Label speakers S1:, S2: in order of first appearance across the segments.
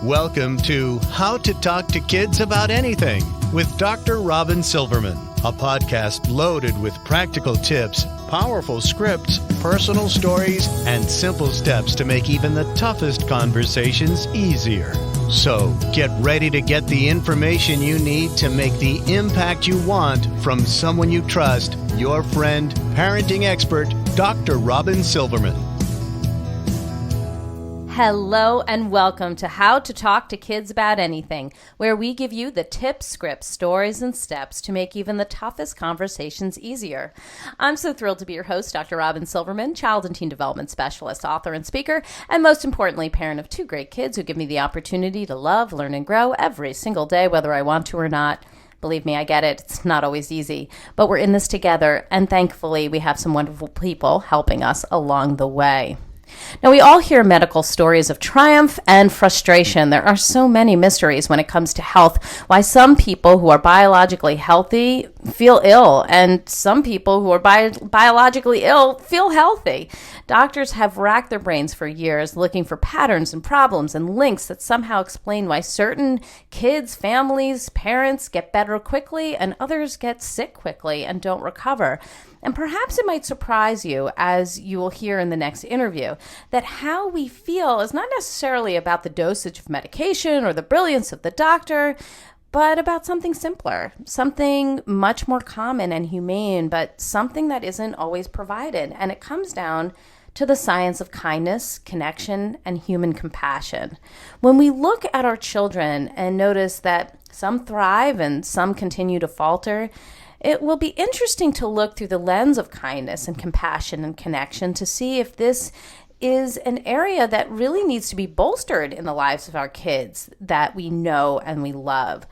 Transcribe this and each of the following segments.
S1: Welcome to How to Talk to Kids About Anything with Dr. Robyn Silverman, a podcast loaded with practical tips, powerful scripts, personal stories, and simple steps to make even the toughest conversations easier. So get ready to get the information you need to make the impact you want from someone you trust, your friend, parenting expert, Dr. Robyn Silverman.
S2: Hello and welcome to How to Talk to Kids About Anything, where we give you the tips, scripts, stories, and steps to make even the toughest conversations easier. I'm so thrilled to be your host, Dr. Robyn Silverman, child and teen development specialist, author, and speaker, and most importantly, parent of two great kids who give me the opportunity to love, learn, and grow every single day, whether I want to or not. Believe me, I get it. It's not always easy, but we're in this together, and thankfully, we have some wonderful people helping us along the way. Now, we all hear medical stories of triumph and frustration. There are so many mysteries when it comes to health. Why some people who are biologically healthy feel ill, and some people who are biologically ill feel healthy. Doctors have racked their brains for years looking for patterns and problems and links that somehow explain why certain kids, families, parents get better quickly and others get sick quickly and don't recover. And perhaps it might surprise you, as you will hear in the next interview, that how we feel is not necessarily about the dosage of medication or the brilliance of the doctor, but about something simpler, something much more common and humane, but something that isn't always provided. And it comes down to the science of kindness, connection, and human compassion. When we look at our children and notice that some thrive and some continue to falter, it will be interesting to look through the lens of kindness and compassion and connection to see if this is an area that really needs to be bolstered in the lives of our kids that we know and we love.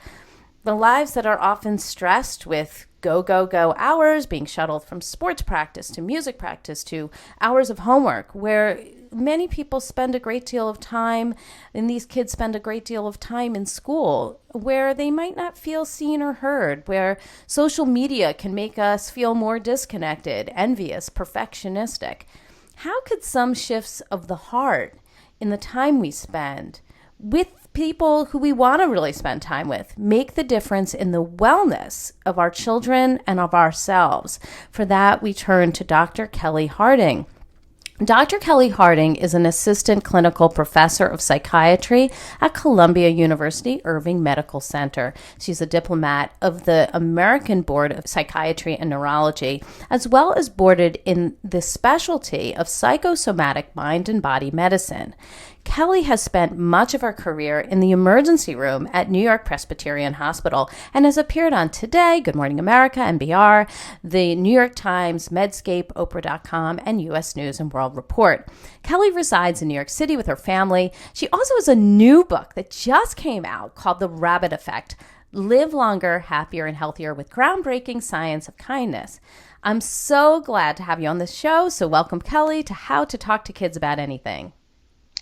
S2: The lives that are often stressed with go hours, being shuttled from sports practice to music practice to hours of homework, where many people spend a great deal of time, and these kids spend a great deal of time in school, where they might not feel seen or heard, where social media can make us feel more disconnected, envious, perfectionistic. How could some shifts of the heart in the time we spend with people who we want to really spend time with make the difference in the wellness of our children and of ourselves? For that, we turn to Dr. Kelli Harding. Dr. Kelli Harding is an assistant clinical professor of psychiatry at Columbia University Irving Medical Center. She's a diplomat of the American Board of Psychiatry and Neurology, as well as boarded in the specialty of psychosomatic mind and body medicine. Kelli has spent much of her career in the emergency room at New York-Presbyterian Hospital and has appeared on Today, Good Morning America, NPR, the New York Times, Medscape, Oprah.com, and U.S. News and World Report. Kelli resides in New York City with her family. She also has a new book that just came out called The Rabbit Effect: Live Longer, Happier, and Healthier with Groundbreaking Science of Kindness. I'm so glad to have you on the show, so welcome, Kelli, to How to Talk to Kids About Anything.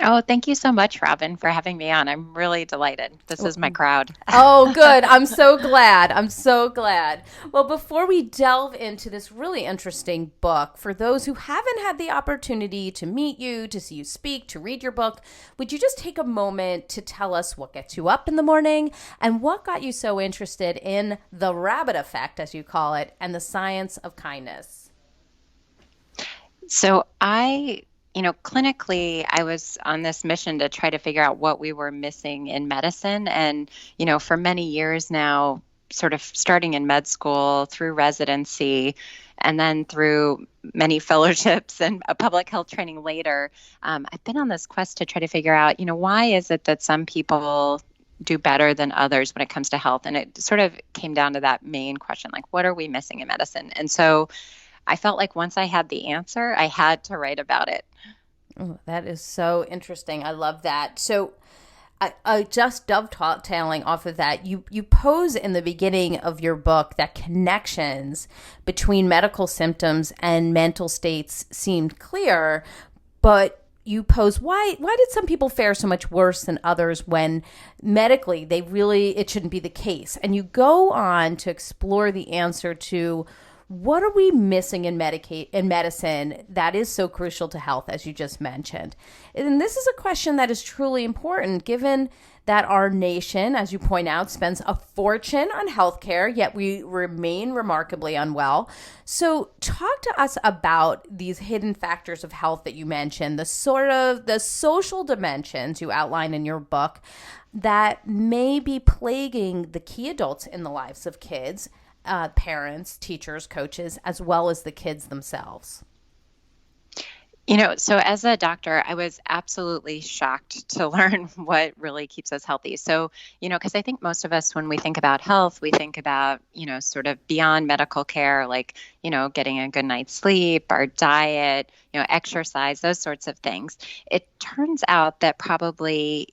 S3: Oh, thank you so much, Robyn, for having me on. I'm really delighted. This is my crowd.
S2: Oh, good. I'm so glad. Well, before we delve into this really interesting book, for those who haven't had the opportunity to meet you, to see you speak, to read your book, would you just take a moment to tell us what gets you up in the morning and what got you so interested in the rabbit effect, as you call it, and the science of kindness?
S3: So clinically, I was on this mission to try to figure out what we were missing in medicine. And, for many years now, sort of starting in med school, through residency, and then through many fellowships and a public health training later, I've been on this quest to try to figure out, why is it that some people do better than others when it comes to health? And it sort of came down to that main question, like, what are we missing in medicine? And so I felt like once I had the answer, I had to write about it.
S2: Oh, that is so interesting. I love that. So I just dovetailing off of that, you pose in the beginning of your book that connections between medical symptoms and mental states seemed clear, but you pose why did some people fare so much worse than others when medically it shouldn't be the case. And you go on to explore the answer to what are we missing in medicine that is so crucial to health, as you just mentioned? And this is a question that is truly important, given that our nation, as you point out, spends a fortune on healthcare, yet we remain remarkably unwell. So talk to us about these hidden factors of health that you mentioned, the social dimensions you outline in your book that may be plaguing the key adults in the lives of kids, parents, teachers, coaches, as well as the kids themselves.
S3: So as a doctor, I was absolutely shocked to learn what really keeps us healthy. So, because I think most of us, when we think about health, we think about, sort of beyond medical care, like, getting a good night's sleep, our diet, exercise, those sorts of things. It turns out that probably,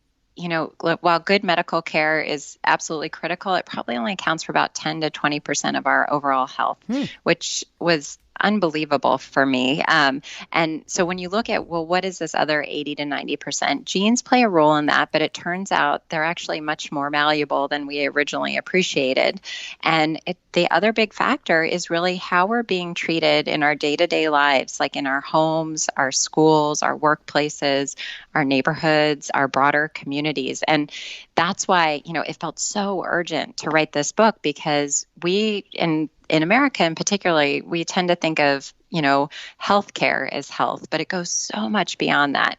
S3: while good medical care is absolutely critical, it probably only accounts for about 10 to 20% of our overall health, which was unbelievable for me. And so when you look at, well, what is this other 80 to 90%? Genes play a role in that, but it turns out they're actually much more malleable than we originally appreciated. And the other big factor is really how we're being treated in our day-to-day lives, like in our homes, our schools, our workplaces, our neighborhoods, our broader communities. And that's why, it felt so urgent to write this book, because we, in America in particular, we tend to think of, healthcare as health, but it goes so much beyond that.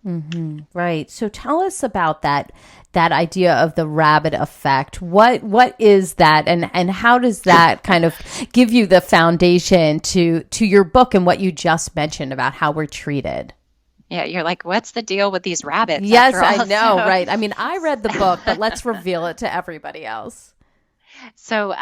S2: Mm-hmm. Right. So tell us about that idea of the rabbit effect. What is that, and how does that kind of give you the foundation to your book and what you just mentioned about how we're treated?
S3: Yeah, you're like, what's the deal with these rabbits?
S2: Yes, I know, right? I mean, I read the book, but let's reveal it to everybody else.
S3: So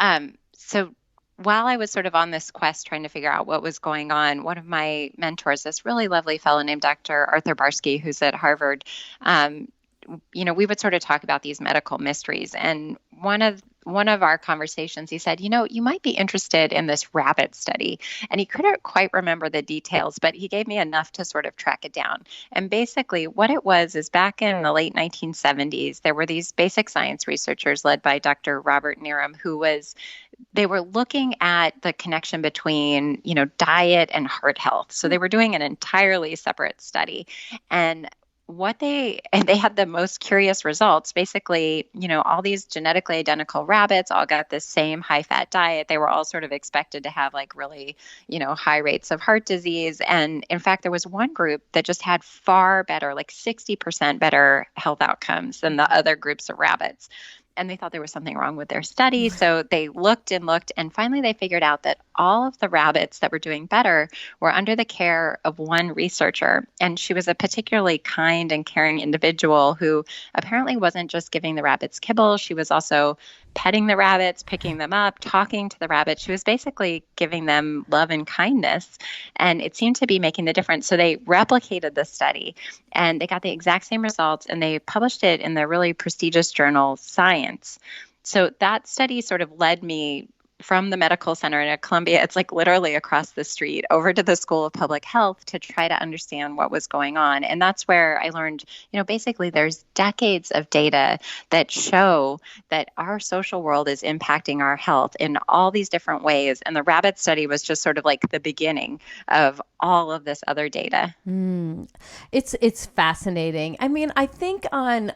S3: while I was sort of on this quest trying to figure out what was going on, one of my mentors, this really lovely fellow named Dr. Arthur Barsky, who's at Harvard, we would sort of talk about these medical mysteries. And one of our conversations, he said, you might be interested in this rabbit study. And he couldn't quite remember the details, but he gave me enough to sort of track it down. And basically what it was is, back in the late 1970s, there were these basic science researchers led by Dr. Robert Nerum, they were looking at the connection between, diet and heart health. So they were doing an entirely separate study. And they had the most curious results. Basically, all these genetically identical rabbits all got the same high-fat diet. They were all sort of expected to have like really, high rates of heart disease. And in fact, there was one group that just had far better, like 60% better health outcomes than the other groups of rabbits. And they thought there was something wrong with their study. So they looked, and finally they figured out that all of the rabbits that were doing better were under the care of one researcher. And she was a particularly kind and caring individual who apparently wasn't just giving the rabbits kibble. She was also petting the rabbits, picking them up, talking to the rabbits. She was basically giving them love and kindness. And it seemed to be making the difference. So they replicated the study, and they got the exact same results, and they published it in the really prestigious journal Science. So that study sort of led me from the medical center at Columbia, it's like literally across the street, over to the School of Public Health to try to understand what was going on. And that's where I learned, basically there's decades of data that show that our social world is impacting our health in all these different ways. And the rabbit study was just sort of like the beginning of all of this other data.
S2: It's fascinating. I mean, I think on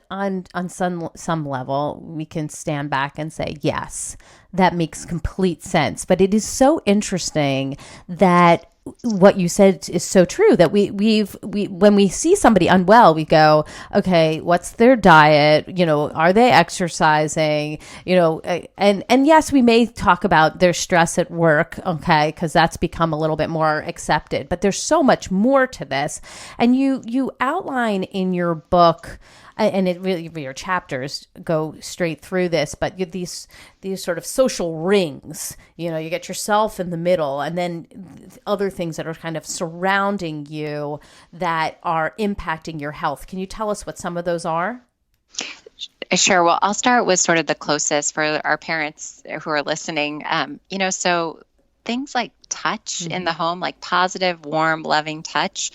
S2: some level, we can stand back and say, yes, that makes complete sense. But it is so interesting that what you said is so true, that we when we see somebody unwell, we go, okay, what's their diet? Are they exercising? And yes, we may talk about their stress at work, okay, because that's become a little bit more accepted. But there's so much more to this. And you outline in your book, and it really, your chapters go straight through this, but these sort of social rings, you get yourself in the middle, and then other things that are kind of surrounding you that are impacting your health. Can you tell us what some of those are?
S3: Sure. Well, I'll start with sort of the closest for our parents who are listening. So things like touch in the home, like positive, warm, loving touch,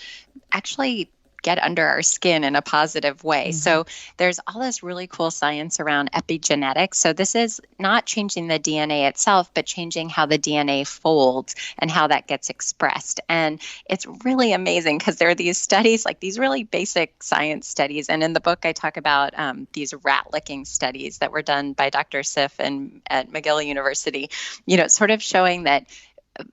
S3: actually get under our skin in a positive way. So there's all this really cool science around epigenetics. So this is not changing the DNA itself, but changing how the DNA folds and how that gets expressed. And it's really amazing because there are these studies, like these really basic science studies. And in the book, I talk about these rat licking studies that were done by Dr. Sif at McGill University, sort of showing that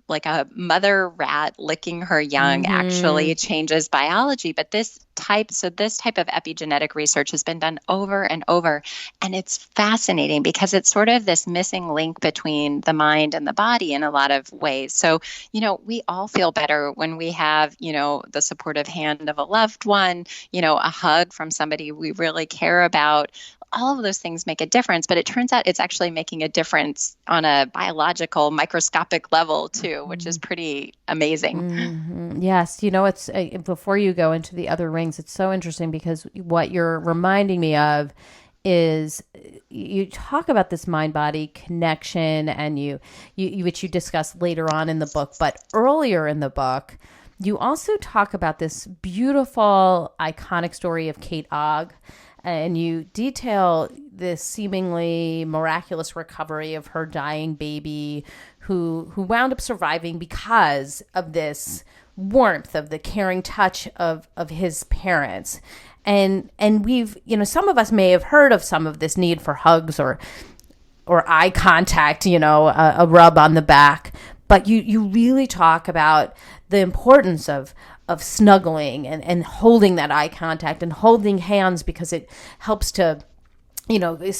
S3: like a mother rat licking her young actually changes biology. But this type of epigenetic research has been done over and over. And it's fascinating because it's sort of this missing link between the mind and the body in a lot of ways. So, we all feel better when we have, the supportive hand of a loved one, a hug from somebody we really care about. All of those things make a difference, but it turns out it's actually making a difference on a biological, microscopic level too, which is pretty amazing.
S2: Yes. It's before you go into the other rings, it's so interesting because what you're reminding me of is you talk about this mind-body connection and you which you discuss later on in the book, but earlier in the book, you also talk about this beautiful, iconic story of Kate Ogg. And you detail this seemingly miraculous recovery of her dying baby who wound up surviving because of this warmth of the caring touch of his parents. And we've, some of us may have heard of some of this need for hugs or eye contact, a rub on the back. But you really talk about the importance of snuggling and holding that eye contact and holding hands because it helps to,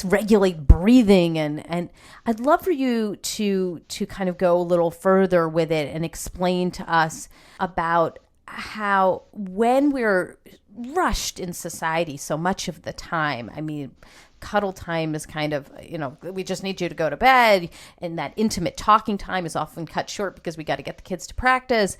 S2: regulate breathing. And I'd love for you to kind of go a little further with it and explain to us about how when we're rushed in society so much of the time, cuddle time is kind of, we just need you to go to bed. And that intimate talking time is often cut short because we got to get the kids to practice.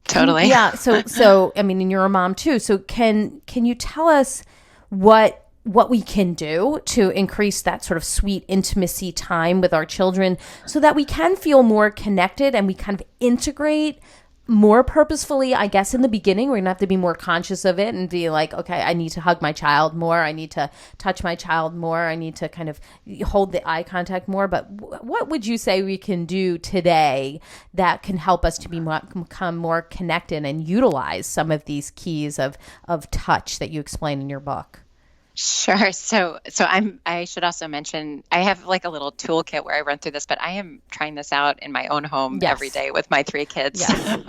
S3: Totally.
S2: Yeah. So, and you're a mom too. So can you tell us what we can do to increase that sort of sweet intimacy time with our children so that we can feel more connected and we kind of integrate more purposefully, I guess, in the beginning. We're going to have to be more conscious of it and be like, okay, I need to hug my child more. I need to touch my child more. I need to kind of hold the eye contact more. But what would you say we can do today that can help us to become more connected and utilize some of these keys of touch that you explain in your book?
S3: Sure. So I should also mention, I have like a little toolkit where I run through this, but I am trying this out in my own home every day with my 3 kids.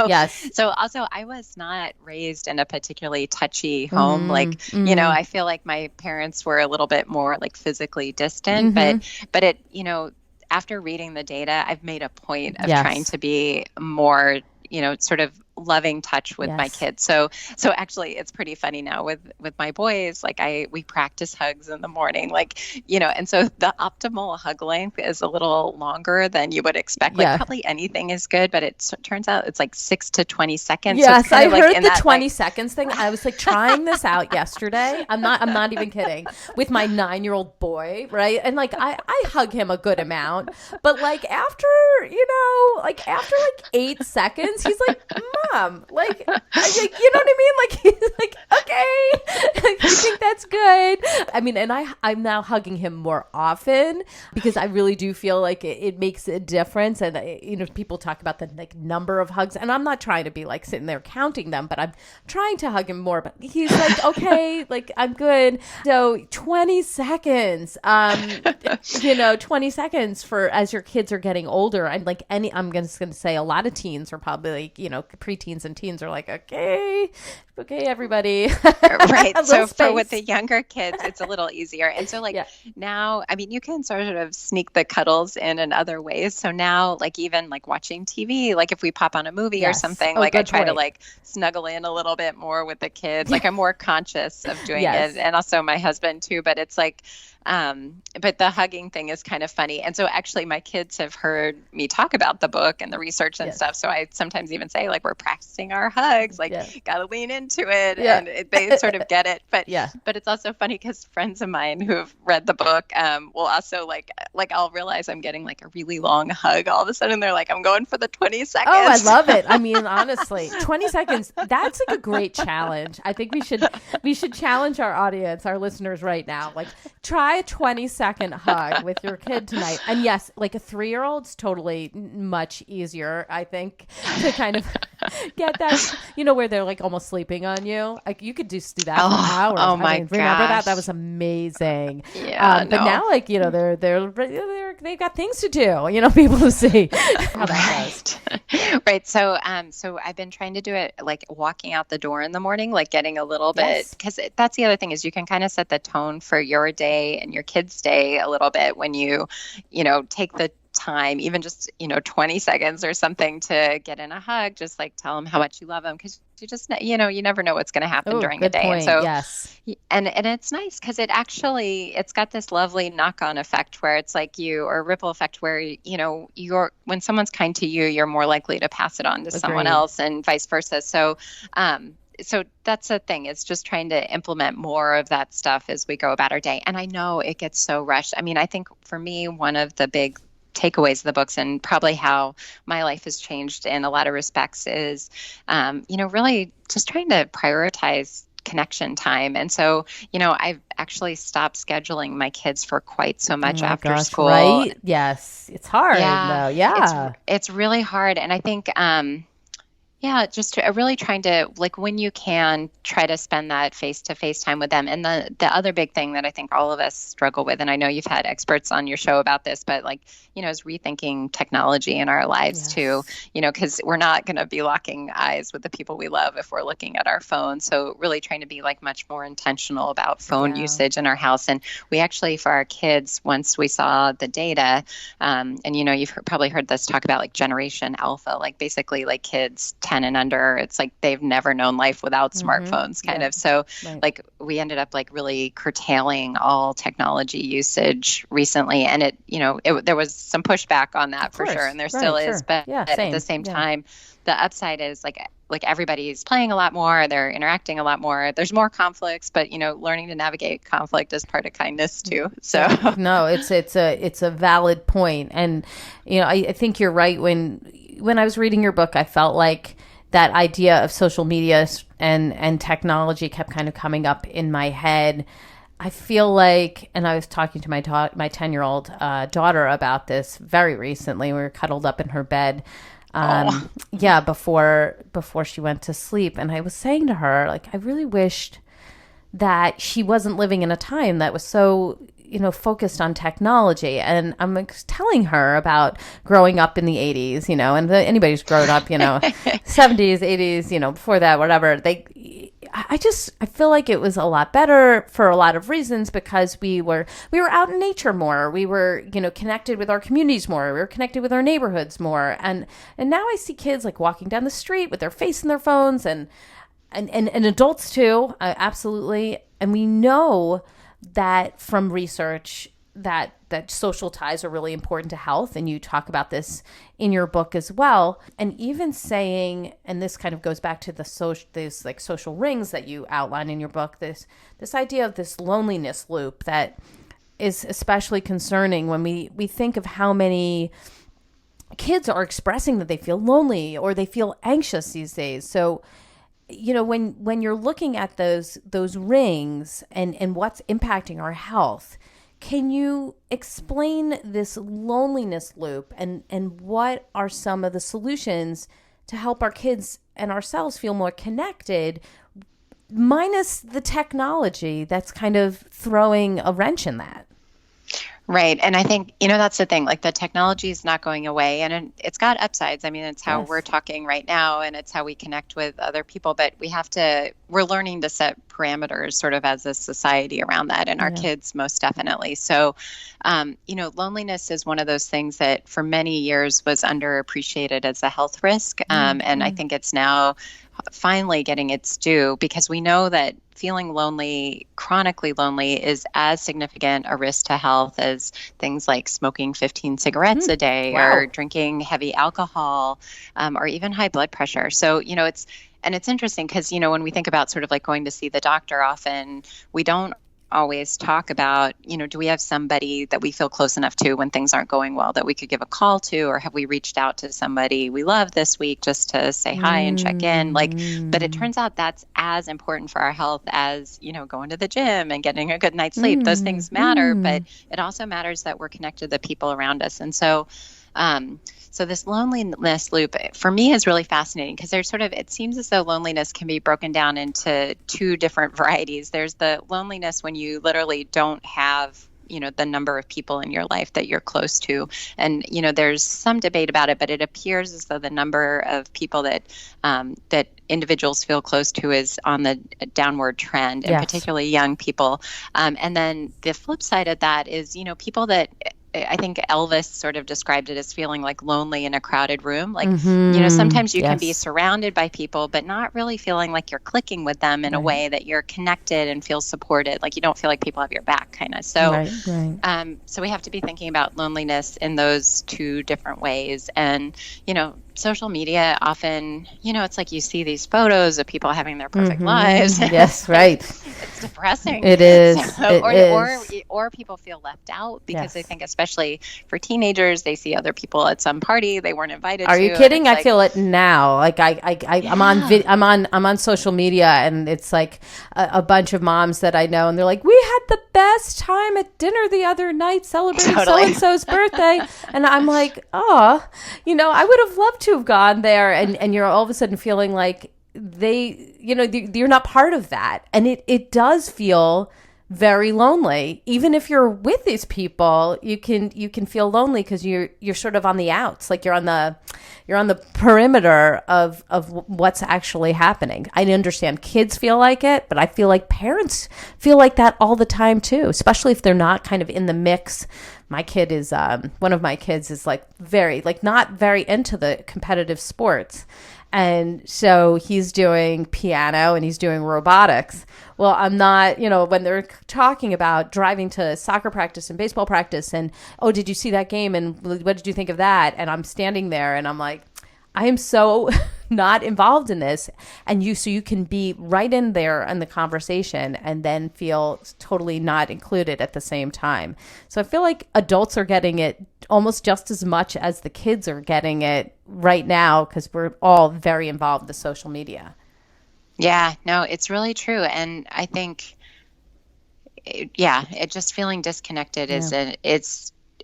S2: Yes.
S3: So also I was not raised in a particularly touchy home. I feel like my parents were a little bit more like physically distant, but it, after reading the data, I've made a point of trying to be more, sort of loving touch with my kids. So actually it's pretty funny now with my boys, like we practice hugs in the morning, and so the optimal hug length is a little longer than you would expect. Probably anything is good, but it turns out it's like 6 to 20 seconds.
S2: Yes.
S3: So
S2: I heard the 20 seconds thing. I was like trying this out yesterday. I'm not even kidding, with my 9-year-old boy. Right. And I hug him a good amount, but after 8 seconds, he's like, Mom, you know what I mean? He's like, okay, I think that's good. And I'm now hugging him more often because I really do feel like it makes a difference. And, people talk about the number of hugs, and I'm not trying to be sitting there counting them, but I'm trying to hug him more. But he's like, okay, I'm good. So 20 seconds, 20 seconds for as your kids are getting older. I'm just going to say a lot of teens are probably preteens and teens are like, okay, everybody.
S3: Right. So with the younger kids, it's a little easier. And so now, you can sort of sneak the cuddles in other ways. So now, even watching TV, if we pop on a movie or something, I try to snuggle in a little bit more with the kids. I'm more conscious of doing it. And also my husband too, but it's but the hugging thing is kind of funny. And so actually my kids have heard me talk about the book and the research and stuff. So I sometimes even say we're practicing our hugs, gotta lean into into it and they sort of get it. But it's also funny because friends of mine who've read the book will also like I'll realize I'm getting like a really long hug. All of a sudden they're like, I'm going for the 20 seconds.
S2: Oh, I love it. I mean, honestly, 20 seconds, that's like a great challenge. I think we should challenge our audience, our listeners right now. Like try a 20-second hug with your kid tonight. And yes, like a 3-year-old's totally much easier, I think, to kind of get that, where they're like almost sleeping on you. Like you could just do that for hours.
S3: Oh my
S2: gosh. Remember that? That was amazing.
S3: Yeah.
S2: But now like, they've got things to do, people to see how that goes.
S3: Right. So I've been trying to do it like walking out the door in the morning, like getting a little bit, because that's the other thing is you can kind of set the tone for your day and your kid's day a little bit when you take the time, even just 20 seconds or something to get in a hug, just like tell them how much you love them, because you just you never know what's going to happen during a day.
S2: Point.
S3: And so
S2: yes,
S3: and it's nice because it's got this lovely knock-on effect where it's like or ripple effect where you're when someone's kind to you, you're more likely to pass it on to someone else and vice versa. So that's the thing. It's just trying to implement more of that stuff as we go about our day. And I know it gets so rushed. I mean, I think for me, one of the big takeaways of the books and probably how my life has changed in a lot of respects is, really just trying to prioritize connection time. And so, I've actually stopped scheduling my kids for quite so much after school.
S2: Right? Yes. It's hard though. Yeah.
S3: It's really hard. And I think, just really trying to, like, when you can, try to spend that face-to-face time with them. And the other big thing that I think all of us struggle with, and I know you've had experts on your show about this, but is rethinking technology in our lives too, because we're not going to be locking eyes with the people we love if we're looking at our phone. So really trying to be like much more intentional about phone usage in our house. And we actually, for our kids, once we saw the data, and you've probably heard this talk about like Generation Alpha, like basically like kids 10 and under, it's like they've never known life without smartphones kind of. So like we ended up like really curtailing all technology usage recently. And there was some pushback on that for sure. And there still is, but at the same time, the upside is like everybo's playing a lot more, they're interacting a lot more, there's more conflicts, but learning to navigate conflict is part of kindness too. So
S2: no, it's a valid point. And I think you're right. When I was reading your book, I felt like that idea of social media and technology kept kind of coming up in my head. I feel like, and I was talking to my 10-year-old daughter about this very recently. We were cuddled up in her bed, before she went to sleep. And I was saying to her, like, I really wished that she wasn't living in a time that was so focused on technology. And I'm telling her about growing up in the 80s, and anybody who's grown up, 70s, 80s, before that, whatever, I feel like it was a lot better for a lot of reasons, because we were out in nature more. We were, connected with our communities more. We were connected with our neighborhoods more. And now I see kids like walking down the street with their face in their phones and adults too. Absolutely. And we know that from research that social ties are really important to health. And you talk about this in your book as well. And even saying, and this kind of goes back to these like social rings that you outline in your book, this idea of this loneliness loop that is especially concerning when we think of how many kids are expressing that they feel lonely or they feel anxious these days. So when you're looking at those rings and what's impacting our health, can you explain this loneliness loop and what are some of the solutions to help our kids and ourselves feel more connected, minus the technology that's kind of throwing a wrench in that?
S3: Right. And I think, that's the thing, like the technology is not going away and it's got upsides. I mean, it's how we're talking right now and it's how we connect with other people, but we're learning to set parameters sort of as a society around that and our kids most definitely. So, loneliness is one of those things that for many years was underappreciated as a health risk. And I think it's now finally getting its due because we know that feeling lonely, chronically lonely, is as significant a risk to health as things like smoking 15 cigarettes a day or drinking heavy alcohol or even high blood pressure. So, And it's interesting because, when we think about sort of like going to see the doctor, often we don't always talk about, do we have somebody that we feel close enough to when things aren't going well that we could give a call to, or have we reached out to somebody we love this week just to say hi and check in? But it turns out that's as important for our health as, going to the gym and getting a good night's sleep. Those things matter, but it also matters that we're connected to the people around us. And so, so this loneliness loop for me is really fascinating because it seems as though loneliness can be broken down into two different varieties. There's the loneliness when you literally don't have, the number of people in your life that you're close to. And, there's some debate about it, but it appears as though the number of people that individuals feel close to is on the downward trend, and particularly young people. And then the flip side of that is, people that I think Elvis sort of described it as feeling like lonely in a crowded room. Like, sometimes you can be surrounded by people, but not really feeling like you're clicking with them in a way that you're connected and feel supported. Like you don't feel like people have your back kind of. So, so we have to be thinking about loneliness in those two different ways. And, social media often, it's like you see these photos of people having their perfect lives.
S2: Yes, right.
S3: It's depressing.
S2: It is.
S3: Or people feel left out because they think, especially for teenagers, they see other people at some party they weren't invited to.
S2: Are you kidding? I feel it now. Like I'm on social media, and it's like a bunch of moms that I know, and they're like, we had the best time at dinner the other night celebrating so-and-so's birthday. And I'm like, I would have loved to have gone there, and you're all of a sudden feeling like you're not part of that. And it does feel very lonely. Even if you're with these people, you can feel lonely because you're sort of on the outs, like you're on the perimeter of what's actually happening. I understand kids feel like it, but I feel like parents feel like that all the time too, especially if they're not kind of in the mix. My kid is one of my kids is not very into the competitive sports. And so he's doing piano and he's doing robotics. Well, I'm not, when they're talking about driving to soccer practice and baseball practice and, oh, did you see that game? And what did you think of that? And I'm standing there and I'm like, I am so not involved in this. And so you can be right in there in the conversation and then feel totally not included at the same time. So I feel like adults are getting it almost just as much as the kids are getting it right now because we're all very involved with social media.
S3: Yeah, no, it's really true. And I think, it just feeling disconnected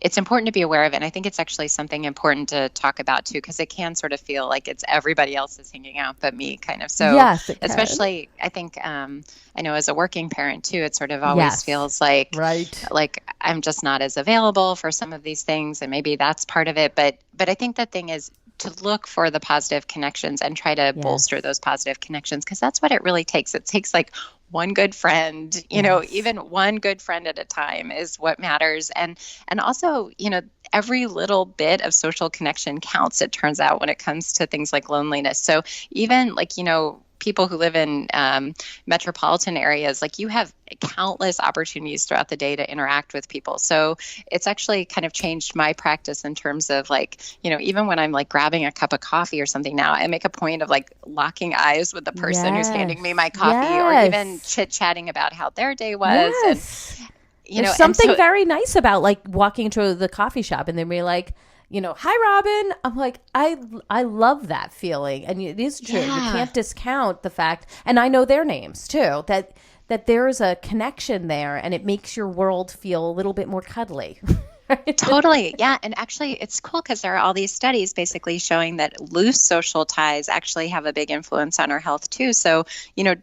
S3: it's important to be aware of it. And I think it's actually something important to talk about too, because it can sort of feel like it's everybody else is hanging out but me kind of. So especially I think, I know as a working parent too, it sort of always feels like I'm just not as available for some of these things. And maybe that's part of it. But I think the thing is to look for the positive connections and try to bolster those positive connections, because that's what it really takes. It takes like one good friend, even one good friend at a time is what matters. And also, every little bit of social connection counts, it turns out, when it comes to things like loneliness. So even people who live in metropolitan areas, like you have countless opportunities throughout the day to interact with people. So it's actually kind of changed my practice in terms of even when I'm grabbing a cup of coffee or something now, I make a point of locking eyes with the person who's handing me my coffee or even chit-chatting about how their day was. And,
S2: there's something very nice about walking to the coffee shop and then be like, hi, Robyn. I'm like, I love that feeling. And it is true. You can't discount the fact, and I know their names too, that there's a connection there and it makes your world feel a little bit more cuddly.
S3: Totally. Yeah. And actually, it's cool because there are all these studies basically showing that loose social ties actually have a big influence on our health too. So,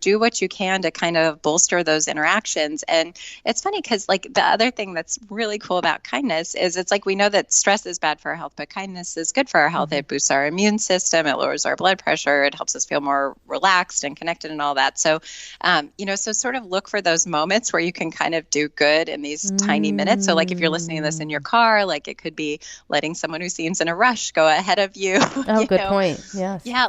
S3: do what you can to kind of bolster those interactions. And it's funny because the other thing that's really cool about kindness is it's we know that stress is bad for our health, but kindness is good for our health. It boosts our immune system. It lowers our blood pressure. It helps us feel more relaxed and connected and all that. So, so sort of look for those moments where you can kind of do good in these tiny minutes. So if you're listening to this in your car, it could be letting someone who seems in a rush go ahead of you.
S2: Oh, good point. Yes.
S3: Yeah.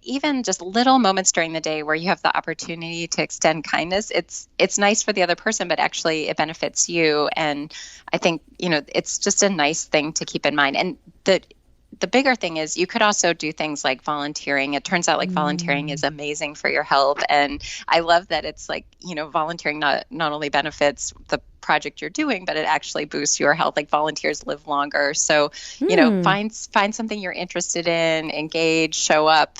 S3: Even just little moments during the day where you have the opportunity to extend kindness, it's nice for the other person, but actually it benefits you. And I think, it's just a nice thing to keep in mind. And the bigger thing is you could also do things like volunteering. It turns out like volunteering is amazing for your health. And I love that it's like, volunteering not only benefits the project you're doing, but it actually boosts your health. Like volunteers live longer. So, find something you're interested in, engage, show up,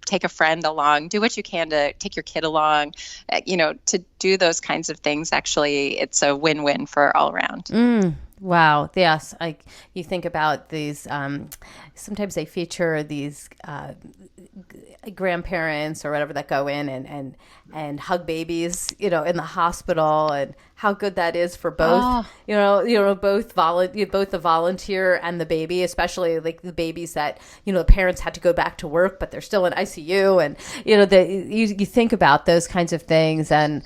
S3: take a friend along, do what you can to take your kid along, to do those kinds of things. Actually, it's a win-win for all around.
S2: Wow. Yes. You think about these, sometimes they feature these grandparents or whatever that go in and hug babies, in the hospital, and how good that is for both, both the volunteer and the baby, especially like the babies that, the parents had to go back to work, but they're still in ICU. And, you think about those kinds of things, and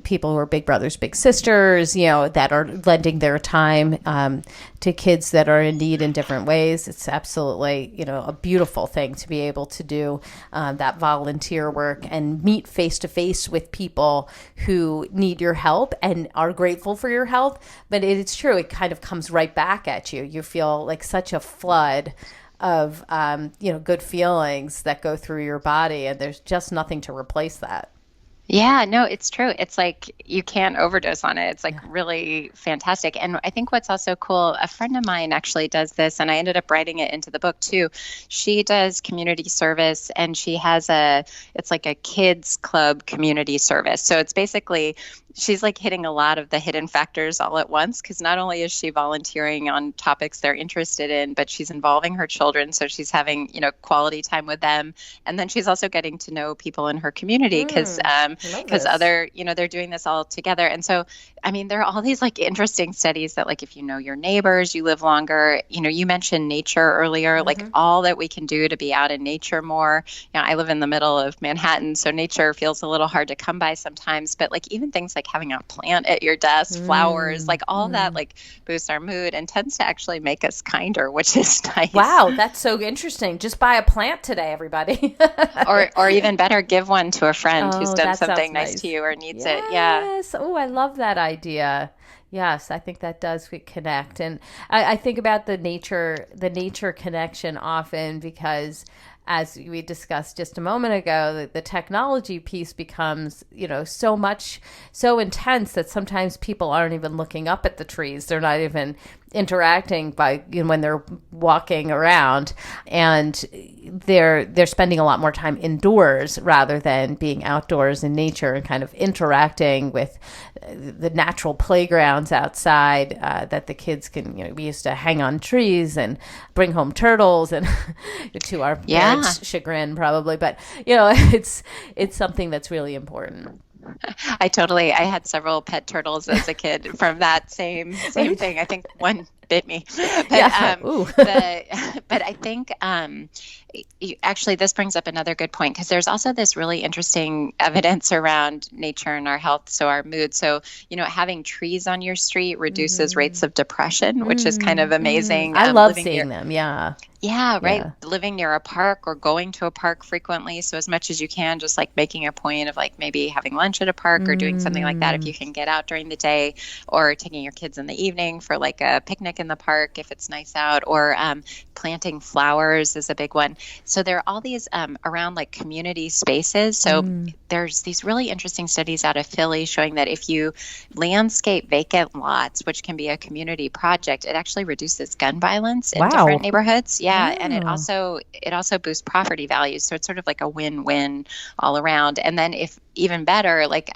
S2: people who are big brothers, big sisters, that are lending their time to kids that are in need in different ways. It's absolutely, a beautiful thing to be able to do that volunteer work and meet face to face with people who need your help and are grateful for your help. But it's true, it kind of comes right back at you. You feel like such a flood of, good feelings that go through your body, and there's just nothing to replace that.
S3: Yeah, no, it's true. It's like you can't overdose on it. It's like really fantastic. And I think what's also cool, a friend of mine actually does this, and I ended up writing it into the book too. She does community service, and she has it's like a kids club community service. So it's basically, she's like hitting a lot of the hidden factors all at once, because not only is she volunteering on topics they're interested in, but she's involving her children. So she's having, quality time with them. And then she's also getting to know people in her community, because other, they're doing this all together. And so, I mean, there are all these like interesting studies that like, if you know your neighbors, you live longer. You mentioned nature earlier, like all that we can do to be out in nature more. I live in the middle of Manhattan, so nature feels a little hard to come by sometimes, but like even things like having a plant at your desk, flowers, like all that like boosts our mood and tends to actually make us kinder, which is nice.
S2: Wow, that's so interesting. Just buy a plant today, everybody.
S3: or even better, give one to a friend who's done something nice to you or needs it. Yeah.
S2: Yes. Oh, I love that idea. Yes, I think that does connect. And I think about the nature connection often because, as we discussed just a moment ago, the technology piece becomes, so intense that sometimes people aren't even looking up at the trees. They're not even interacting when they're walking around, and they're spending a lot more time indoors rather than being outdoors in nature and kind of interacting with the natural playgrounds outside that the kids can, we used to hang on trees and bring home turtles, and to our parents' chagrin probably, but it's something that's really important.
S3: I had several pet turtles as a kid from that same thing. I think one bit me. But I think actually this brings up another good point, because there's also this really interesting evidence around nature and our health, so our mood. So, having trees on your street reduces rates of depression, which is kind of amazing.
S2: I love seeing them. Yeah.
S3: Yeah, right. Yeah. Living near a park or going to a park frequently. So as much as you can, just like making a point of like maybe having lunch at a park or doing something like that if you can get out during the day, or taking your kids in the evening for like a picnic in the park if it's nice out, or planting flowers is a big one. So there are all these around like community spaces. So there's these really interesting studies out of Philly showing that if you landscape vacant lots, which can be a community project, it actually reduces gun violence in different neighborhoods. Yeah. And it also boosts property values. So it's sort of like a win-win all around. And then if even better, like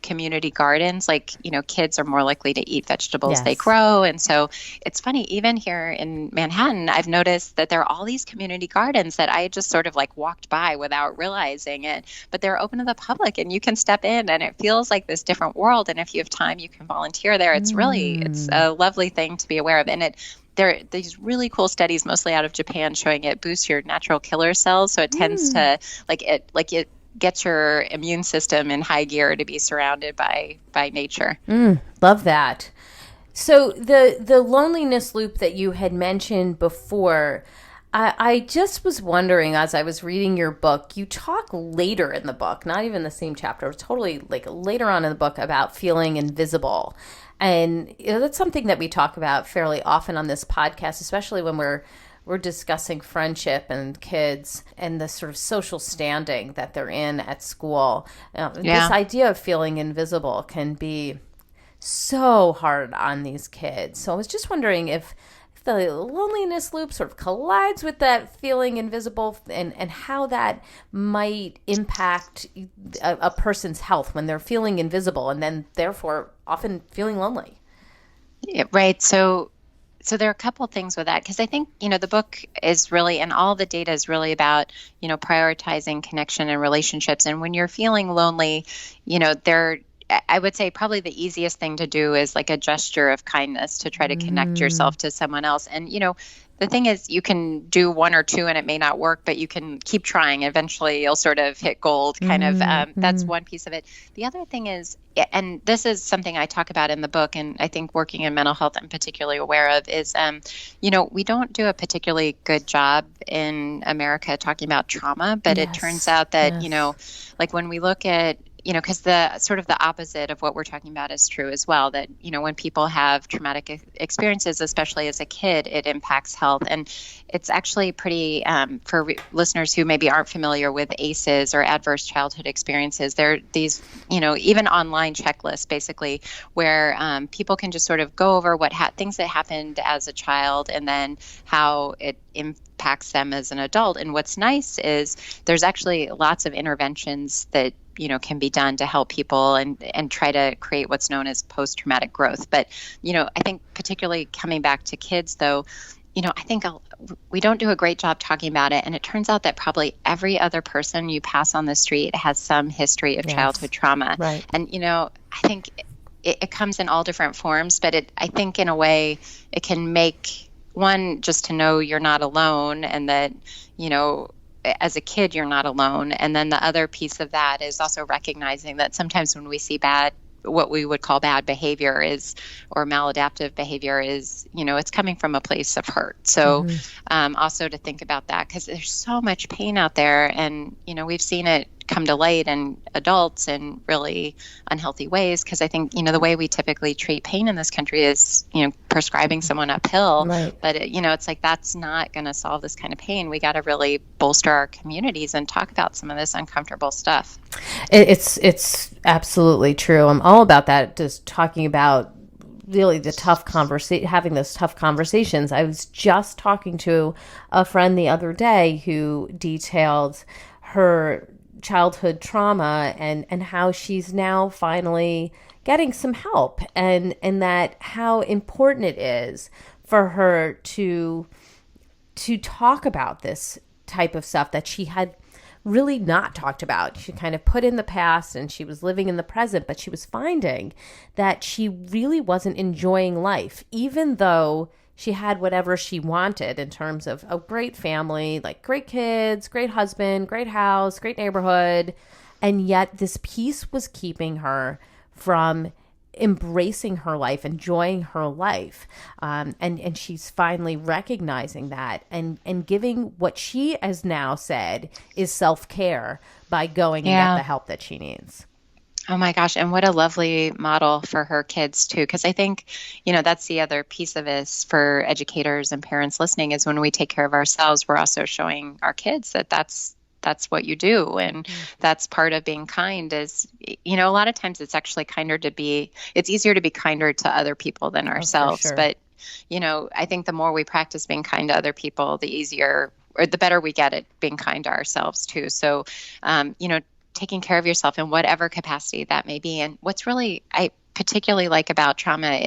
S3: community gardens, like, kids are more likely to eat vegetables they grow. And so it's funny, even here in Manhattan, I've noticed that there are all these community gardens that I just sort of like walked by without realizing it, but they're open to the public and you can step in and it feels like this different world. And if you have time, you can volunteer there. It's it's a lovely thing to be aware of. And there are these really cool studies, mostly out of Japan, showing it boosts your natural killer cells. So it tends to it gets your immune system in high gear to be surrounded by nature.
S2: Love that. So the loneliness loop that you had mentioned before, I just was wondering, as I was reading your book, you talk later in the book, not even the same chapter, totally like later on in the book, about feeling invisible. And that's something that we talk about fairly often on this podcast, especially when we're discussing friendship and kids and the sort of social standing that they're in at school. This idea of feeling invisible can be so hard on these kids. So I was just wondering if the loneliness loop sort of collides with that feeling invisible, and how that might impact a person's health when they're feeling invisible and then therefore often feeling lonely.
S3: Yeah, right. So there are a couple of things with that, because I think, the book is really, and all the data is really about, prioritizing connection and relationships. And when you're feeling lonely, I would say probably the easiest thing to do is like a gesture of kindness to try to connect yourself to someone else. And, the thing is, you can do one or two and it may not work, but you can keep trying. Eventually you'll sort of hit gold kind of. That's one piece of it. The other thing is, and this is something I talk about in the book, and I think working in mental health I'm particularly aware of, is, we don't do a particularly good job in America talking about trauma, but it turns out that, like when we look at, because the sort of the opposite of what we're talking about is true as well, that, when people have traumatic experiences, especially as a kid, it impacts health. And it's actually pretty, for listeners who maybe aren't familiar with ACEs or adverse childhood experiences, there are these, even online checklists basically where people can just sort of go over things that happened as a child and then how it impacts them as an adult. And what's nice is there's actually lots of interventions that can be done to help people and try to create what's known as post-traumatic growth. But, I think particularly coming back to kids, though, I think we don't do a great job talking about it. And it turns out that probably every other person you pass on the street has some history of childhood trauma.
S2: Right.
S3: And, I think it comes in all different forms, but I think in a way it can make one, just to know you're not alone, and that, as a kid, you're not alone. And then the other piece of that is also recognizing that sometimes when we see what we would call bad behavior or maladaptive behavior is, it's coming from a place of hurt. So also to think about that, because there's so much pain out there, and, we've seen it come to light in adults in really unhealthy ways. Because I think, the way we typically treat pain in this country is, prescribing someone a pill.
S2: Right.
S3: But, it's like that's not going to solve this kind of pain. We got to really bolster our communities and talk about some of this uncomfortable stuff.
S2: It's absolutely true. I'm all about that, just talking about really the tough having those tough conversations. I was just talking to a friend the other day who detailed her childhood trauma and how she's now finally getting some help, and that how important it is for her to talk about this type of stuff that she had really not talked about. She kind of put in the past and she was living in the present, but she was finding that she really wasn't enjoying life, even though she had whatever she wanted in terms of a great family, like great kids, great husband, great house, great neighborhood. And yet this piece was keeping her from embracing her life, enjoying her life. And she's finally recognizing that and giving what she has now said is self-care by going and get the help that she needs.
S3: Oh my gosh. And what a lovely model for her kids too. Because I think, that's the other piece of this for educators and parents listening, is when we take care of ourselves, we're also showing our kids that that's what you do. And that's part of being kind is, a lot of times it's actually it's easier to be kinder to other people than ourselves.
S2: Sure.
S3: But, I think the more we practice being kind to other people, the easier or the better we get at being kind to ourselves too. So, taking care of yourself in whatever capacity that may be. And what's really, I particularly like about trauma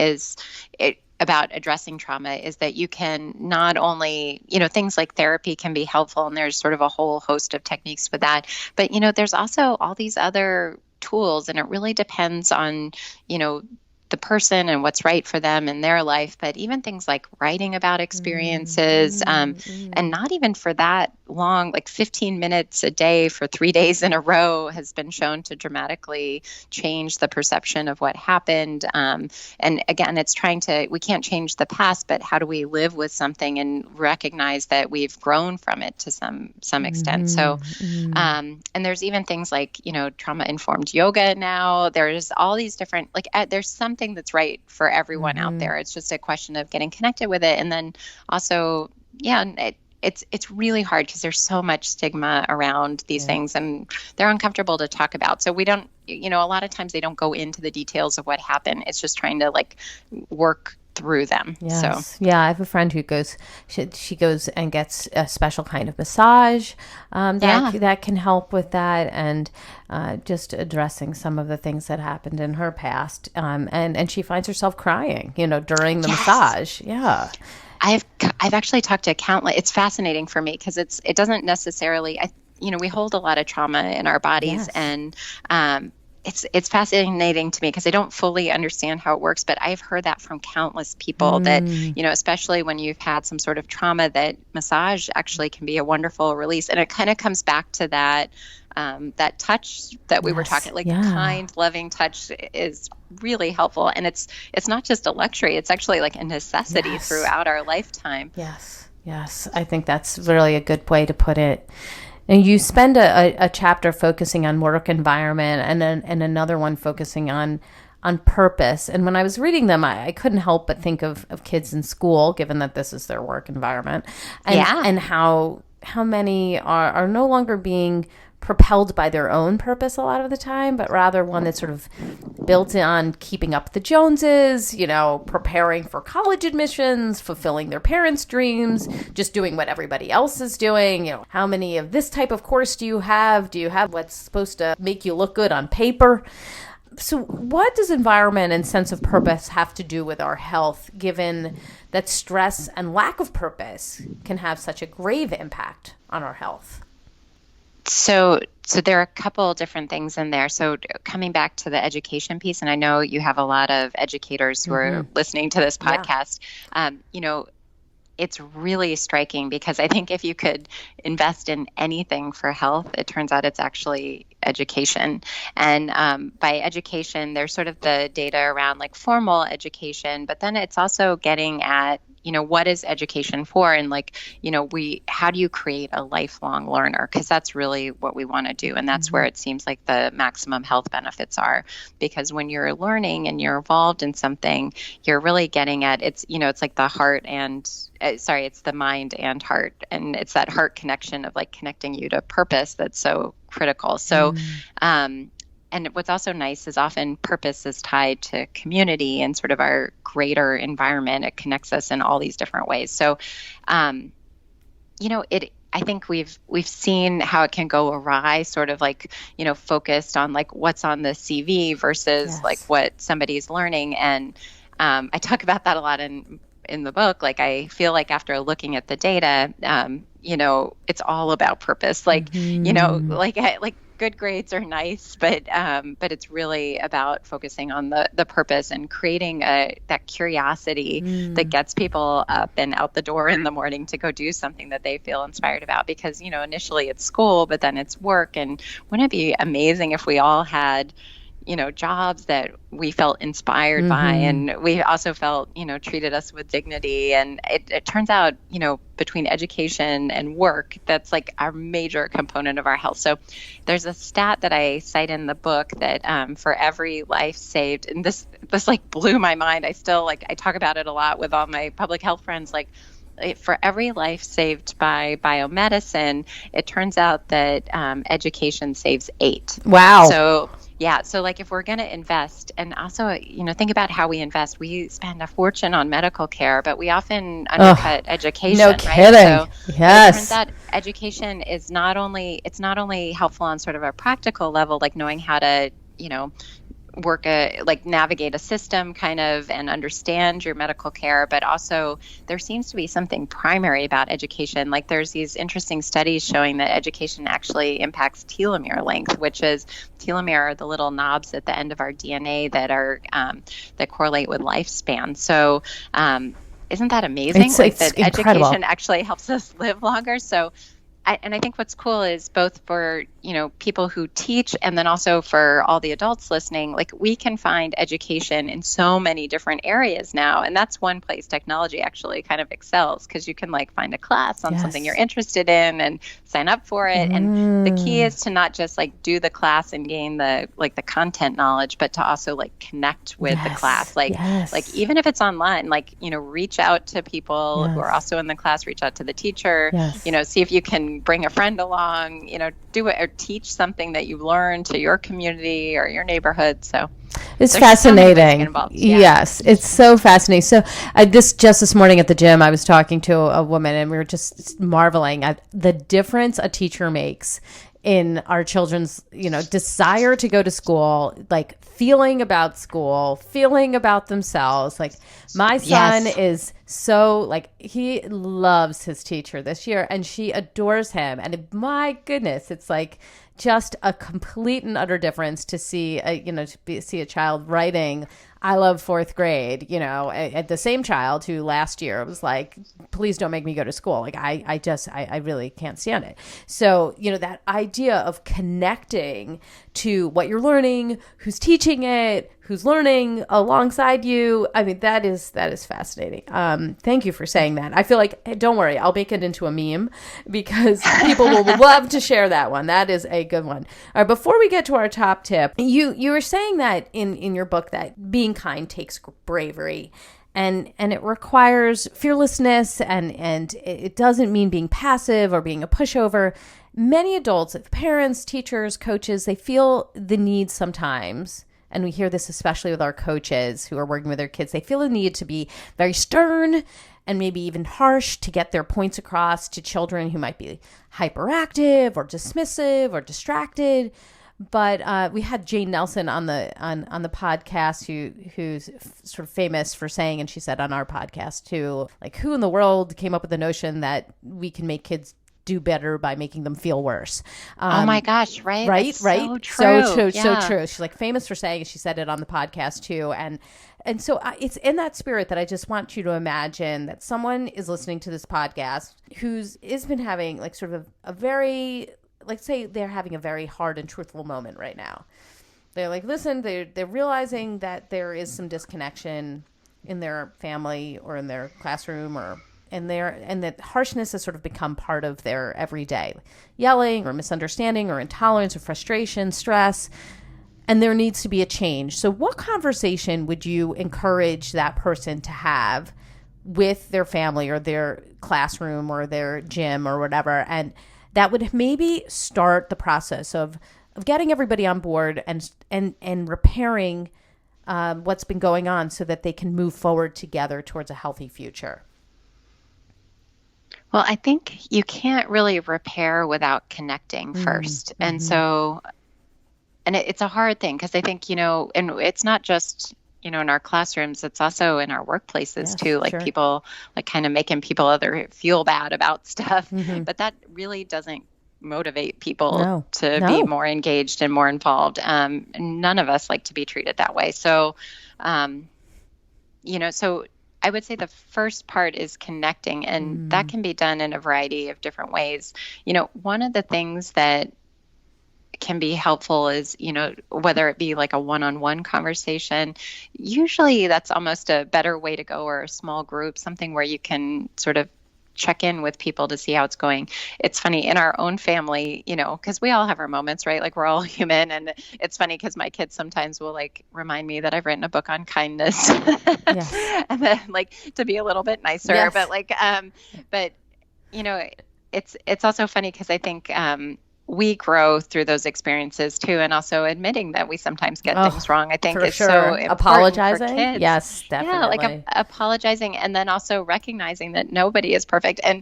S3: about addressing trauma is that you can not only, things like therapy can be helpful, and there's sort of a whole host of techniques with that, but, there's also all these other tools, and it really depends on, the the person and what's right for them in their life, but even things like writing about experiences, and not even for that long, like 15 minutes a day for 3 days in a row has been shown to dramatically change the perception of what happened. And again, it's we can't change the past, but how do we live with something and recognize that we've grown from it to some extent? So, and there's even things like, trauma-informed yoga now. There's all these different, there's something that's right for everyone out there. It's just a question of getting connected with it. And then also, it's really hard because there's so much stigma around these things, and they're uncomfortable to talk about. So we don't, a lot of times they don't go into the details of what happened. It's just trying to work through them.
S2: Yes.
S3: So
S2: yeah, I have a friend who goes, she goes and gets a special kind of massage that can help with that, and just addressing some of the things that happened in her past. And she finds herself crying, during the massage. Yeah.
S3: I've actually talked to countless. It's fascinating for me because it doesn't necessarily, we hold a lot of trauma in our bodies, and it's fascinating to me because I don't fully understand how it works, but I've heard that from countless people that, especially when you've had some sort of trauma, that massage actually can be a wonderful release. And it kind of comes back to that touch that we were talking, kind, loving touch is really helpful. And it's not just a luxury, it's actually like a necessity throughout our lifetime.
S2: Yes. I think that's really a good way to put it. And you spend a chapter focusing on work environment, and another one focusing on purpose. And when I was reading them, I couldn't help but think of kids in school, given that this is their work environment, and how many are no longer being propelled by their own purpose a lot of the time, but rather one that's sort of built on keeping up with the Joneses, preparing for college admissions, fulfilling their parents' dreams, just doing what everybody else is doing. How many of this type of course do you have? Do you have what's supposed to make you look good on paper? So what does environment and sense of purpose have to do with our health, given that stress and lack of purpose can have such a grave impact on our health?
S3: So there are a couple different things in there. So coming back to the education piece, and I know you have a lot of educators who are listening to this podcast, it's really striking because I think if you could invest in anything for health, it turns out it's actually education. And by education, there's sort of the data around formal education, but then it's also getting at what is education for? And how do you create a lifelong learner? Because that's really what we want to do. And that's where it seems like the maximum health benefits are. Because when you're learning and you're involved in something, you're really getting at it's like the heart and it's the mind and heart. And it's that heart connection of connecting you to purpose that's so critical. So, and what's also nice is often purpose is tied to community and sort of our greater environment. It connects us in all these different ways. So, I think we've seen how it can go awry, sort of focused on what's on the CV versus what somebody's learning. And I talk about that a lot in the book. I feel like after looking at the data, it's all about purpose. Good grades are nice, but it's really about focusing on the purpose and creating that curiosity that gets people up and out the door in the morning to go do something that they feel inspired about. Because initially it's school, but then it's work. And wouldn't it be amazing if we all had jobs that we felt inspired by, and we also felt, treated us with dignity. And it turns out, between education and work, that's our major component of our health. So there's a stat that I cite in the book that for every life saved, and this blew my mind. I still I talk about it a lot with all my public health friends, for every life saved by biomedicine, it turns out that education saves 8.
S2: Wow.
S3: So if we're going to invest, and also, think about how we invest. We spend a fortune on medical care, but we often undercut education.
S2: No kidding.
S3: Right? So
S2: yes.
S3: It turns out education is not only helpful on sort of a practical level, knowing how to, navigate a system kind of and understand your medical care, but also there seems to be something primary about education. Like there's these interesting studies showing that education actually impacts telomere length, which is telomere are the little knobs at the end of our DNA that are that correlate with lifespan. So isn't that amazing?
S2: It's
S3: that
S2: incredible.
S3: Education actually helps us live longer. So I think what's cool is both for, people who teach and then also for all the adults listening, like we can find education in so many different areas now. And that's one place technology actually kind of excels, because you can find a class on something you're interested in and sign up for it. And the key is to not just do the class and gain the content knowledge, but to also connect with the class. Even if it's online, reach out to people who are also in the class, reach out to the teacher, see if you can bring a friend along, do it or teach something that you've learned to your community or your neighborhood. So
S2: it's fascinating. Yes, it's so fascinating. So this morning at the gym, I was talking to a woman and we were just marveling at the difference a teacher makes in our children's, desire to go to school, feeling about school, feeling about themselves. My son is so he loves his teacher this year and she adores him. And my goodness, it's just a complete and utter difference to see see a child writing, "I love fourth grade," at the same child who last year was "Please don't make me go to school. I really can't stand it." So, that idea of connecting to what you're learning, who's teaching it, who's learning alongside you. I mean, that is fascinating. Thank you for saying that. I feel don't worry, I'll make it into a meme because people will love to share that one. That is a good one. All right, before we get to our top tip, you were saying that in your book that being kind takes bravery. And it requires fearlessness, and it doesn't mean being passive or being a pushover. Many adults, parents, teachers, coaches, they feel the need sometimes, and we hear this especially with our coaches who are working with their kids, they feel the need to be very stern and maybe even harsh to get their points across to children who might be hyperactive or dismissive or distracted. But we had Jane Nelson on the podcast who's sort of famous for saying, and she said on our podcast too, who in the world came up with the notion that we can make kids do better by making them feel worse?
S3: Oh my gosh, right?
S2: Right.
S3: So true.
S2: So true. She's famous for saying, she said it on the podcast too. And so it's in that spirit that I just want you to imagine that someone is listening to this podcast who's been having sort of a very, let's say they're having a very hard and truthful moment right now. They're listen, they're realizing that there is some disconnection in their family or in their classroom and that harshness has sort of become part of their everyday, yelling or misunderstanding or intolerance or frustration, stress, and there needs to be a change. So what conversation would you encourage that person to have with their family or their classroom or their gym or whatever, and that would maybe start the process of getting everybody on board and repairing what's been going on so that they can move forward together towards a healthy future?
S3: Well, I think you can't really repair without connecting first. Mm-hmm. And so, it's a hard thing because I think, and it's not just, in our classrooms, it's also in our workplaces too, sure. People kind of making people feel bad about stuff, but that really doesn't motivate people to be more engaged and more involved. None of us like to be treated that way. So, so I would say the first part is connecting, and that can be done in a variety of different ways. One of the things that can be helpful is, whether it be a one-on-one conversation, usually that's almost a better way to go, or a small group, something where you can sort of check in with people to see how it's going. It's funny in our own family, because we all have our moments, right? We're all human. And it's funny because my kids sometimes will remind me that I've written a book on kindness and then to be a little bit nicer, but it's also funny because I think, we grow through those experiences too, and also admitting that we sometimes get things wrong. I think it's so important.
S2: Apologizing,
S3: for kids.
S2: Yes, definitely.
S3: Apologizing, and then also recognizing that nobody is perfect. And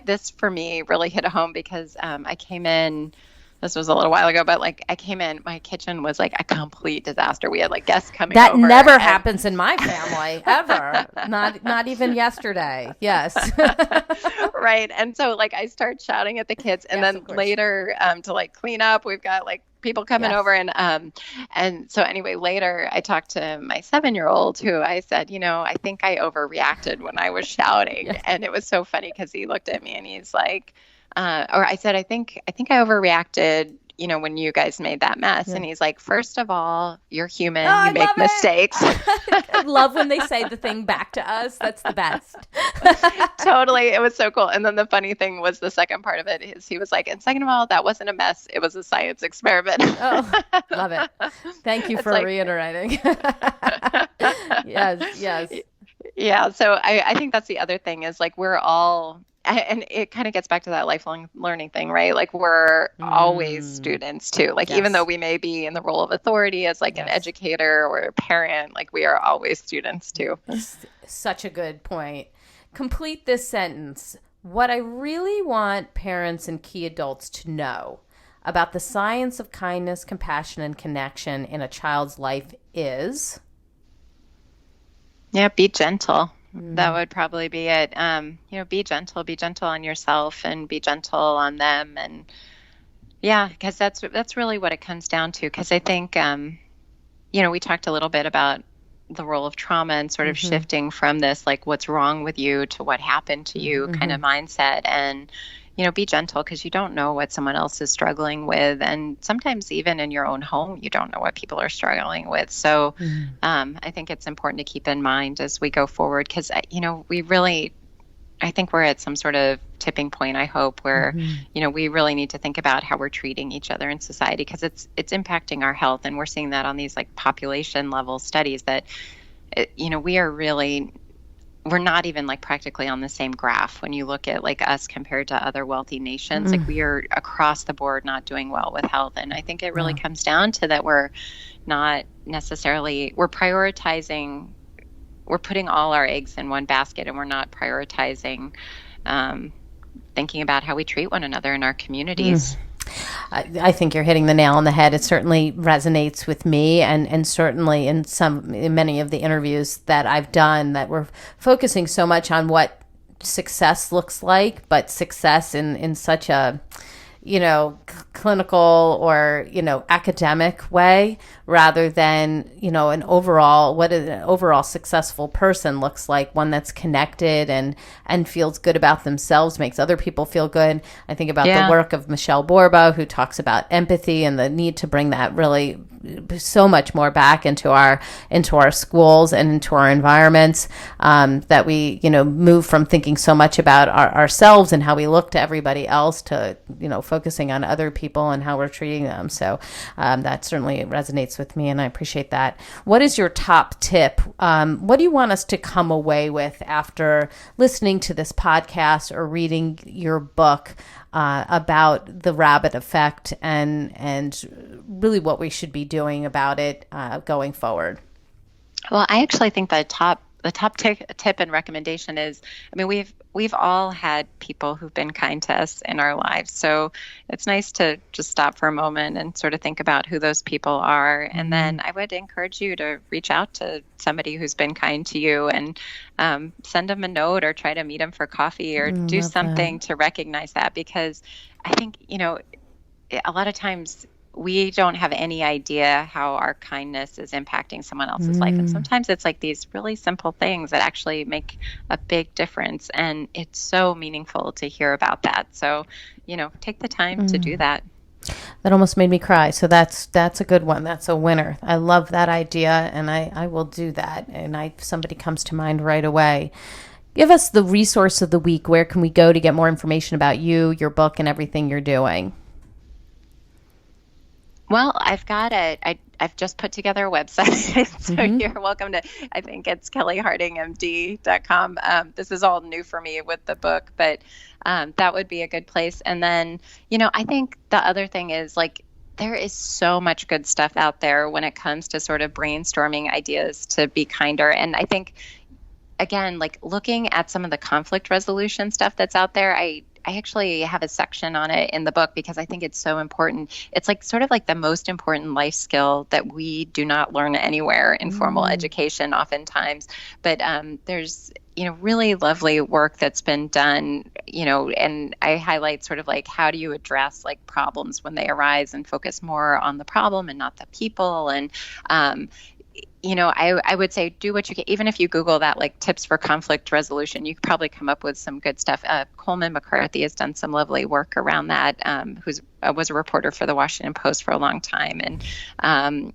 S3: this for me really hit home because I came in this was a little while ago, but like I came in, my kitchen was like a complete disaster. We had like guests coming
S2: that
S3: over.
S2: That never happens in my family ever. Not even yesterday. Yes.
S3: Right. And so like I start shouting at the kids, and then later to like clean up, we've got like people coming over, and so anyway, later I talked to my 7-year-old, who I said, I think I overreacted when I was shouting. And it was so funny because he looked at me and he's like, or I said, I think I overreacted, when you guys made that mess. And he's like, first of all, you're human. You make mistakes.
S2: I love when they say the thing back to us. That's the best.
S3: Totally. It was so cool. And then the funny thing was, the second part of it is he was like, and second of all, that wasn't a mess. It was a science experiment.
S2: Oh, love it. Thank you for reiterating. Yes.
S3: Yeah. So I think that's the other thing is like we're all, and it kind of gets back to that lifelong learning thing, right? Like we're always students too. Like even though we may be in the role of authority as like an educator or a parent, like we are always students too.
S2: Such a good point. Complete this sentence. What I really want parents and key adults to know about the science of kindness, compassion, and connection in a child's life is...
S3: Yeah, be gentle. That would probably be it. Be gentle on yourself and be gentle on them. And because that's really what it comes down to. Because I think, we talked a little bit about the role of trauma and sort of shifting from this, like, what's wrong with you to what happened to you kind of mindset. And, be gentle because you don't know what someone else is struggling with. And sometimes even in your own home, you don't know what people are struggling with. So I think it's important to keep in mind as we go forward because, I think we're at some sort of tipping point, I hope, where, we really need to think about how we're treating each other in society because it's impacting our health. And we're seeing that on these like population level studies that, we're not even like practically on the same graph when you look at like us compared to other wealthy nations. Like we are across the board not doing well with health. And I think it really comes down to that we're not necessarily, we're prioritizing, we're putting all our eggs in one basket and we're not prioritizing thinking about how we treat one another in our communities.
S2: I think you're hitting the nail on the head. It certainly resonates with me, and certainly in many of the interviews that I've done that we're focusing so much on what success looks like, but success in such a clinical or academic way rather than an overall successful person looks like, one that's connected and feels good about themselves, makes other people feel good. I think about the work of Michelle Borba, who talks about empathy and the need to bring that really so much more back into our schools and into our environments, that we move from thinking so much about ourselves and how we look to everybody else to focusing on other people and how we're treating them. So that certainly resonates with me, and I appreciate that. What is your top tip? What do you want us to come away with after listening to this podcast or reading your book about the rabbit effect and really what we should be doing about it going forward?
S3: Well, I actually think the top tip and recommendation is, we've all had people who've been kind to us in our lives. So it's nice to just stop for a moment and sort of think about who those people are. And then I would encourage you to reach out to somebody who's been kind to you and send them a note or try to meet them for coffee or do something to recognize that. Because I think, a lot of times we don't have any idea how our kindness is impacting someone else's life. And sometimes it's like these really simple things that actually make a big difference. And it's so meaningful to hear about that. So, take the time to do that.
S2: That almost made me cry. So that's a good one. That's a winner. I love that idea, and I will do that. And somebody comes to mind right away. Give us the resource of the week. Where can we go to get more information about you, your book, and everything you're doing?
S3: Well, I've just put together a website, so you're welcome to, I think it's kellihardingmd.com. This is all new for me with the book, but that would be a good place. And then, I think the other thing is like, there is so much good stuff out there when it comes to sort of brainstorming ideas to be kinder. And I think, again, like looking at some of the conflict resolution stuff that's out there, I I actually have a section on it in the book because I think it's so important. It's like sort of like the most important life skill that we do not learn anywhere in formal education oftentimes. But there's really lovely work that's been done, and I highlight sort of like how do you address like problems when they arise and focus more on the problem and not the people. And I would say do what you can. Even if you Google that, like tips for conflict resolution, you could probably come up with some good stuff. Coleman McCarthy has done some lovely work around that, was a reporter for the Washington Post for a long time. And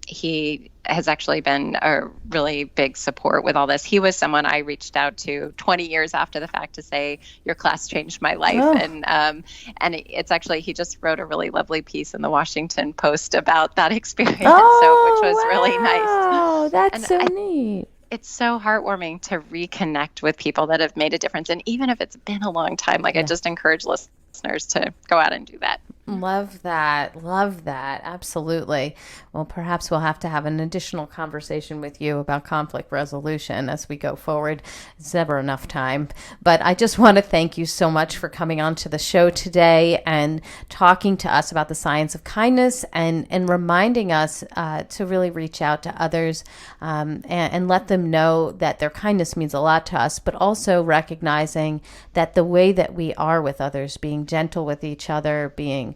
S3: he has actually been a really big support with all this. He was someone I reached out to 20 years after the fact to say, your class changed my life. Oh. And it's actually, he just wrote a really lovely piece in the Washington Post about that experience, which was really nice.
S2: Oh, that's so neat.
S3: It's so heartwarming to reconnect with people that have made a difference. And even if it's been a long time, I just encourage listeners to go out and do that.
S2: Love that. Love that. Absolutely. Well, perhaps we'll have to have an additional conversation with you about conflict resolution as we go forward. It's never enough time. But I just want to thank you so much for coming on to the show today and talking to us about the science of kindness and reminding us to really reach out to others and let them know that their kindness means a lot to us, but also recognizing that the way that we are with others, being gentle with each other, being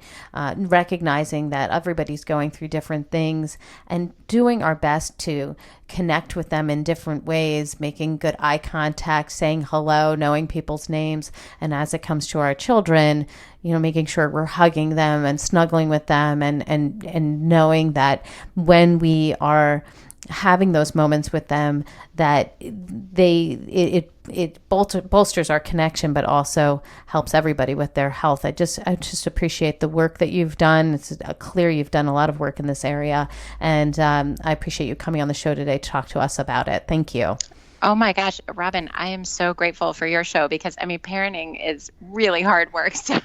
S2: recognizing that everybody's going through different things and doing our best to connect with them in different ways, making good eye contact, saying hello, knowing people's names. And as it comes to our children, making sure we're hugging them and snuggling with them and knowing that when we are having those moments with them, that it bolsters our connection, but also helps everybody with their health. I just appreciate the work that you've done. It's clear you've done a lot of work in this area, and I appreciate you coming on the show today to talk to us about it. Thank you.
S3: Oh my gosh, Robyn, I am so grateful for your show because parenting is really hard work. So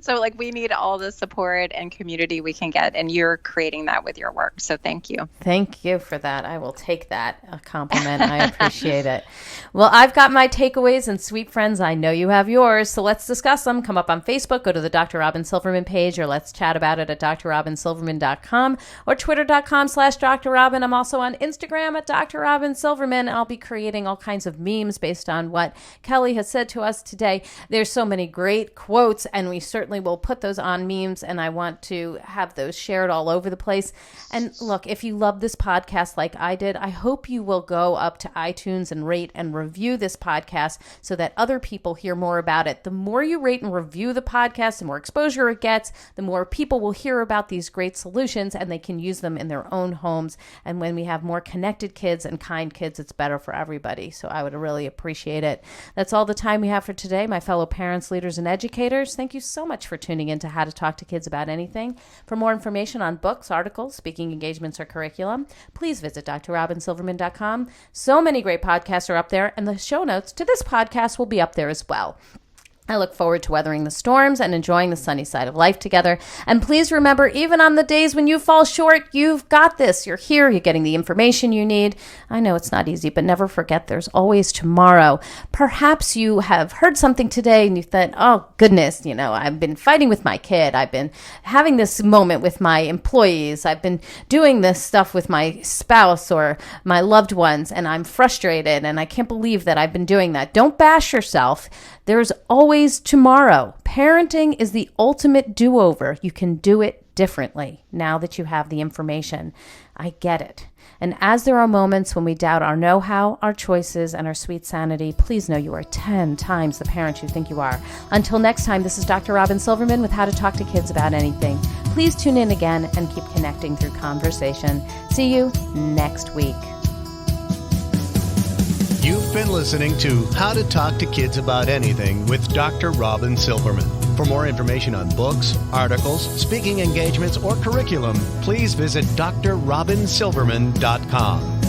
S3: like we need all the support and community we can get, and you're creating that with your work. So thank you.
S2: Thank you for that. I will take that a compliment. I appreciate it. Well, I've got my takeaways, and sweet friends, I know you have yours. So let's discuss them. Come up on Facebook, go to the Dr. Robyn Silverman page, or let's chat about it at drrobynsilverman.com or twitter.com/Dr. Robyn. I'm also on Instagram at Dr. Robyn Silverman. I'll be creating all kinds of memes based on what Kelli has said to us today. There's so many great quotes, and we certainly will put those on memes, and I want to have those shared all over the place. And look, if you love this podcast like I did, I hope you will go up to iTunes and rate and review this podcast so that other people hear more about it. The more you rate and review the podcast, the more exposure it gets, the more people will hear about these great solutions, and they can use them in their own homes. And when we have more connected kids and kind kids, it's better for everybody. So I would really appreciate it. That's all the time we have for today, my fellow parents, leaders, and educators. Thank you so much for tuning in to How to Talk to Kids About Anything. For more information on books, articles, speaking engagements, or curriculum, please visit drrobynsilverman.com. So many great podcasts are up there, and the show notes to this podcast will be up there as well. I look forward to weathering the storms and enjoying the sunny side of life together. And please remember, even on the days when you fall short, you've got this. You're here. You're getting the information you need. I know it's not easy, but never forget there's always tomorrow. Perhaps you have heard something today and you thought, oh, goodness, I've been fighting with my kid. I've been having this moment with my employees. I've been doing this stuff with my spouse or my loved ones, and I'm frustrated, and I can't believe that I've been doing that. Don't bash yourself. There's always tomorrow. Parenting is the ultimate do-over. You can do it differently now that you have the information. I get it. And as there are moments when we doubt our know-how, our choices, and our sweet sanity, please know you are 10 times the parent you think you are. Until next time, this is Dr. Robyn Silverman with How to Talk to Kids About Anything. Please tune in again and keep connecting through conversation. See you next week.
S1: You've been listening to How to Talk to Kids About Anything with Dr. Robyn Silverman. For more information on books, articles, speaking engagements, or curriculum, please visit drrobynsilverman.com.